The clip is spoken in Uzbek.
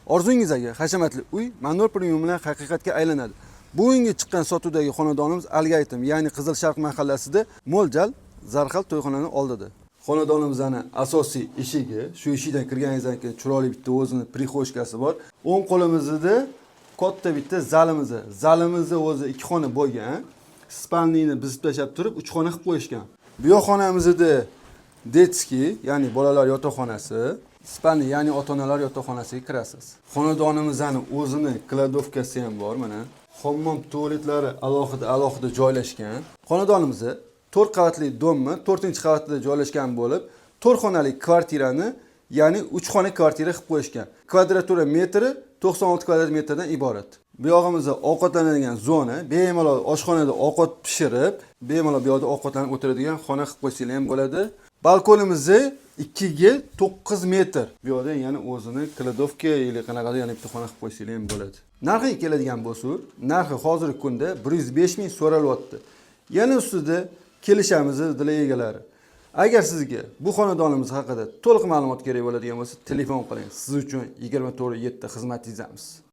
Orzungizdagi hashamatli uy Manor Premium bilan haqiqatga aylanadi. Bugungi chiqqan sotuvdagi xonadonimiz Algaytim, ya'ni Qizil Sharq mahallasida mo'ljal Zarxal to'yxonaning oldida. Xonadonimizning asosiy eshigi, shu eshikdan kirganingizdan keyin chiroyli bitta o'zini prixoshkasi bor. O'ng qo'limizda katta bitta zalimiz. Zalimizda o'zi 2 xona bo'lgan. Spalniyni buzib tashab turib 3 xona qilib qo'yishgan. Bu yoq xonamizda detski, ya'ni bolalar yotoqxonasi, spalni, ya'ni ota-onalar yotoqxonasiga kirasiz. Xonadonimizning o'zini kladovkasi ham bor, mana. Hammom tualetlari alohida joylashgan. Xonadonimiz 4 qavatli dommi, 4-qavatida joylashgan bo'lib, 4 xonali kvartirani, ya'ni 3 xona kvartira qilib qo'yishgan. Kvadratura metri 96 kvadrat metrdan iborat. Bu yog'imizda ovqatlanadigan zona, bemalol oshxonada ovqat pishirib, bemalol bu yerda ovqatlanib o'tiradigan xona qilib qo'ysangiz ham bo'ladi. Balkonimiz 2 ga 9 metr. Bu yerda yana o'zini kladovka yoki qanaqadir yana bitta xona qilib qo'ysangiz ham bo'ladi. Narxiga keladigan bo'lsa, narxi hozirgi kunda 105 ming so'ralyapti. Yana ustida kelishamiz dil egalari. Agar sizga bu xonadonimiz haqida to'liq ma'lumot kerak bo'ladigan bo'lsa, telefon qiling. Siz uchun 24/7 xizmatingizdamiz.